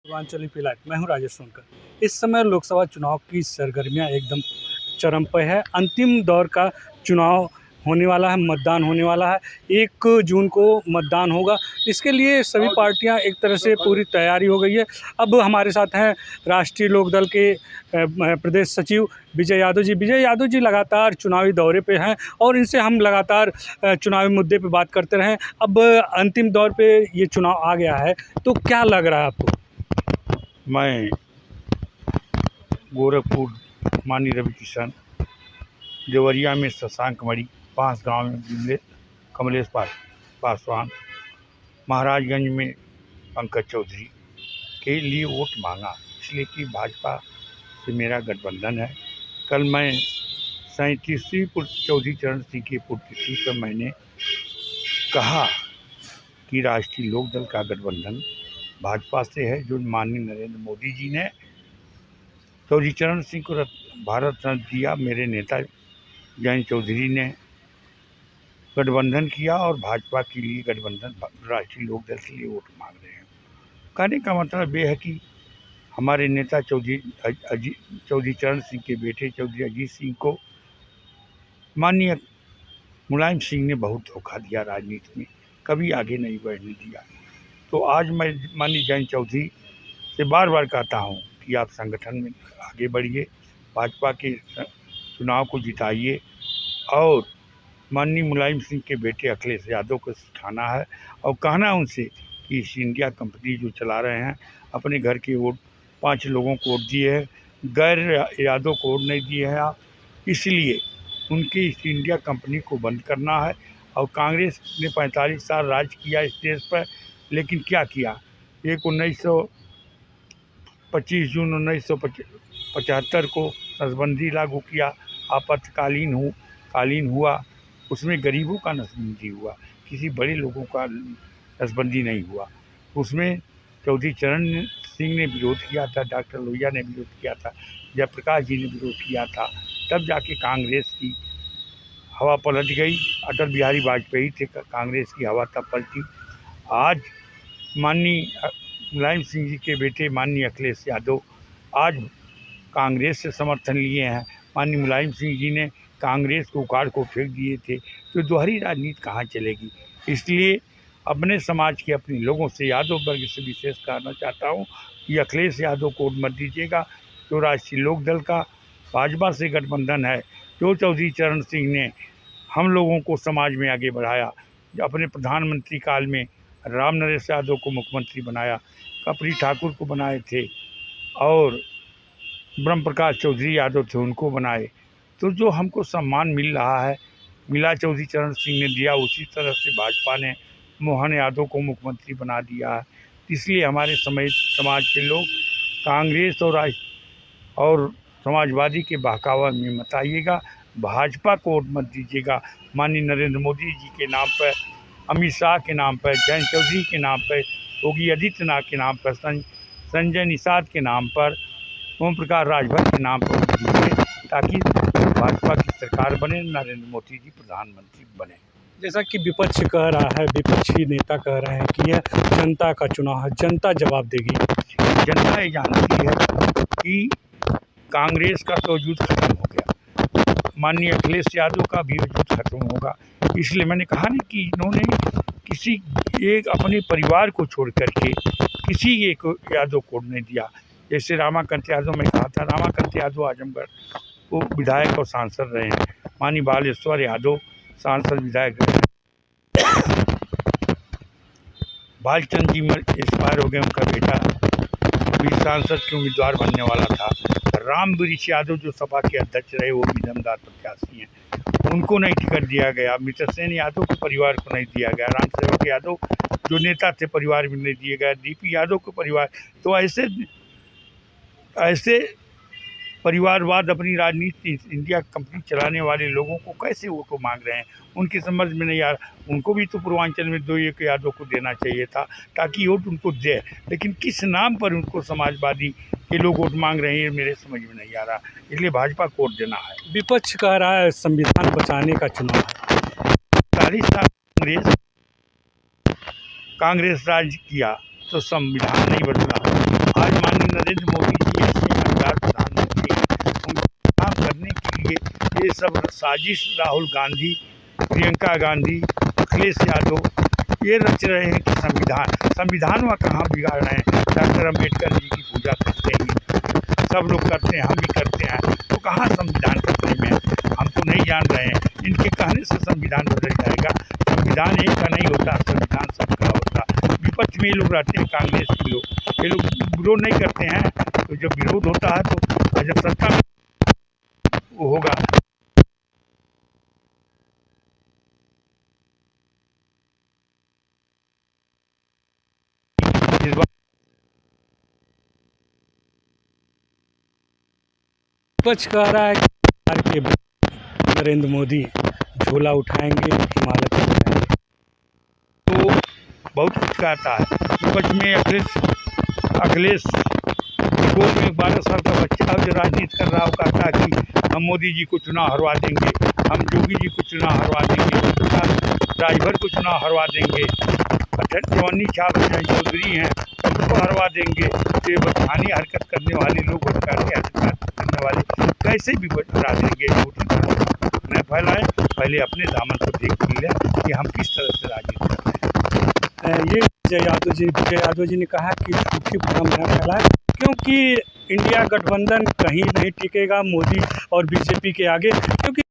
Purvanchali plot, मैं हूं राजेश सोनकर। इस समय लोकसभा चुनाव की सरगर्मियां एकदम चरम पे है। अंतिम दौर का चुनाव होने वाला है, मतदान होने वाला है। 1 जून को मतदान होगा। इसके लिए सभी पार्टियां एक तरह से पूरी तैयारी हो गई है। अब हमारे साथ हैं राष्ट्रीय लोकदल के प्रदेश सचिव विजय यादव जी। विजय यादव जी लगातार चुनावी दौरे पे हैं और इनसे हम लगातार चुनावी मुद्दे पे बात करते रहे। अब अंतिम दौर पे ये चुनाव आ गया है, तो क्या लग रहा है आपको? मैं गोरखपुर मानी रवि किशन, देवरिया में शशांक मणि, बांसगांव में कमलेश पासवान, महाराजगंज में पंकज चौधरी के लिए वोट मांगा, इसलिए कि भाजपा से मेरा गठबंधन है। कल मैं 37वीं चौधरी चरण सिंह की पुण्यतिथि पर मैंने कहा कि राष्ट्रीय लोकदल का गठबंधन भाजपा से है, जो माननीय नरेंद्र मोदी जी ने चौधरी चरण सिंह को भारत रत्न दिया। मेरे नेता जयंत चौधरी ने गठबंधन किया और भाजपा के लिए गठबंधन राष्ट्रीय लोकदल के लिए वोट मांग रहे हैं। कहने का मतलब ये है कि हमारे नेता चौधरी चरण सिंह के बेटे चौधरी अजीत सिंह को माननीय मुलायम सिंह ने बहुत धोखा दिया, राजनीति में कभी आगे नहीं बढ़ने दिया। तो आज मैं माननीय जयंत चौधरी से बार बार कहता हूँ कि आप संगठन में आगे बढ़िए, भाजपा के चुनाव को जिताइए और माननीय मुलायम सिंह के बेटे अखिलेश यादव को सिखाना है और कहना उनसे कि ईस्ट इंडिया कंपनी जो चला रहे हैं, अपने घर के वोट 5 लोगों को वोट दिए हैं, गैर यादव को वोट नहीं दिए हैं आप, इसलिए उनकी ईस्ट इंडिया कंपनी को बंद करना है। और कांग्रेस ने 45 साल राज किया इस देश पर, लेकिन क्या किया? 25 जून 1975 को नसबंदी लागू किया, आपातकालीन हुआ, उसमें गरीबों का नसबंदी हुआ, किसी बड़े लोगों का नसबंदी नहीं हुआ। उसमें चौधरी चरण सिंह ने विरोध किया था, डॉक्टर लोहिया ने विरोध किया था, जयप्रकाश जी ने विरोध किया था, तब जाके कांग्रेस की हवा पलट गई। अटल बिहारी वाजपेयी थे, कांग्रेस की हवा तब पलटी। आज माननीय मुलायम सिंह जी के बेटे माननीय अखिलेश यादव आज कांग्रेस से समर्थन लिए हैं। माननीय मुलायम सिंह जी ने कांग्रेस को उखाड़ को फेंक दिए थे, तो दोहरी राजनीति कहाँ चलेगी? इसलिए अपने समाज के अपने लोगों से, यादव वर्ग से विशेष कहना चाहता हूँ कि अखिलेश यादव को वोट मत दीजिएगा। जो राष्ट्रीय लोकदल का भाजपा से गठबंधन है, जो चौधरी चरण सिंह ने हम लोगों को समाज में आगे बढ़ाया, अपने प्रधानमंत्री काल में राम नरेश यादव को मुख्यमंत्री बनाया, कपरी ठाकुर को बनाए थे और ब्रह्म प्रकाश चौधरी यादव थे, उनको बनाए। तो जो हमको सम्मान मिल रहा है, मिला चौधरी चरण सिंह ने दिया, उसी तरह से भाजपा ने मोहन यादव को मुख्यमंत्री बना दिया है। इसलिए हमारे समाज के लोग कांग्रेस और समाजवादी के बहकावा में मत आइएगा, भाजपा को वोट मत दीजिएगा। माननीय नरेंद्र मोदी जी के नाम पर, अमित शाह के नाम पर, जयंत चौधरी के नाम पर, योगी आदित्यनाथ के नाम पर, संजय निषाद के नाम पर, ओम प्रकाश राजभर के नाम पर दीजिए, ताकि भाजपा की सरकार बने, नरेंद्र मोदी जी प्रधानमंत्री बने। जैसा कि विपक्ष कह रहा है, विपक्षी नेता कह रहे हैं कि यह जनता का चुनाव है, जनता जवाब देगी। जनता ये जानती है कि कांग्रेस का तो वजूद खत्म हो गया, माननीय अखिलेश यादव का भी वजूद खत्म होगा। इसलिए मैंने कहा ना कि इन्होंने किसी एक अपने परिवार को छोड़ करके किसी एक यादव को नहीं दिया। जैसे रामाकांत यादव, मैं कहा था रामाकांत यादव आजमगढ़ वो विधायक और सांसद रहे हैं, माननीय बालेश्वर यादव सांसद विधायक रहे हैं, बालचंद जी एक्सपायर हो गए, उनका बेटा भी सांसद के उम्मीदवार बनने वाला था। राम वृक्ष यादव जो सपा के अध्यक्ष रहे, वो भी दमदार प्रत्याशी हैं, उनको नहीं टिकट दिया गया। मित्रसेन यादव के परिवार को नहीं दिया गया, राम सेवक यादव जो नेता थे परिवार में नहीं दिए गए, डीपी यादव के परिवार। तो ऐसे परिवारवाद अपनी राजनीति इंडिया कंपनी चलाने वाले लोगों को कैसे वोटों मांग रहे हैं, उनकी समझ में नहीं आ रहा। उनको भी तो पूर्वांचल में 2-1 यादव को देना चाहिए था, ताकि वोट उनको दे, लेकिन किस नाम पर उनको समाजवादी के लोग वोट मांग रहे हैं, मेरे समझ में नहीं आ रहा। इसलिए भाजपा को वोट देना है। विपक्ष कह रहा है संविधान बचाने का चुनाव है। 40 साल कांग्रेस राज किया तो संविधान नहीं बदला। सब साजिश राहुल गांधी, प्रियंका गांधी, अखिलेश यादव ये रच रहे हैं कि संविधान वह कहाँ बिगाड़ रहे हैं। डॉक्टर अम्बेडकर जी की पूजा करते हैं, सब लोग करते हैं, हम भी करते हैं, तो कहाँ संविधान का प्रेम है? हम तो नहीं जान रहे हैं। इनके कहने से संविधान बदल जाएगा? संविधान एक का नहीं होता, संविधान सबका होता। विपक्ष में ये लोग रहते हैं, कांग्रेस के लोग, ये लोग विरोध नहीं करते हैं, तो जब विरोध होता है तो जब सत्ता में वो होगा। इस बार विपक्ष कह रहा है कि बिहार के नरेंद्र मोदी झोला उठाएंगे, हिमालय तक जाएंगे। तो बहुत कुछ कहता है। विपक्ष में अखिलेश गोद में 12 साल का बच्चा जो राजनीति कर रहा हो, कहता है कि हम मोदी जी को चुनाव हरवा देंगे, हम योगी जी को चुनाव हरवा देंगे, राजभर को चुनाव हरवा देंगे, 54 चौधरी हैं उनको हरवा देंगे। तो ये बदखानी हरकत करने वाले लोग, बदकारनी हरकत करने वाले कैसे भी हरा देंगे? वोट न फैलाएं, पहले अपने दामन को देख लिया कि हम किस तरह से राजनीति करते हैं। ये विजय यादव जी ने कहा कि झूठी भ्रम न फैलाएं, क्योंकि इंडिया गठबंधन कहीं नहीं टिकेगा मोदी और बीजेपी के आगे, क्योंकि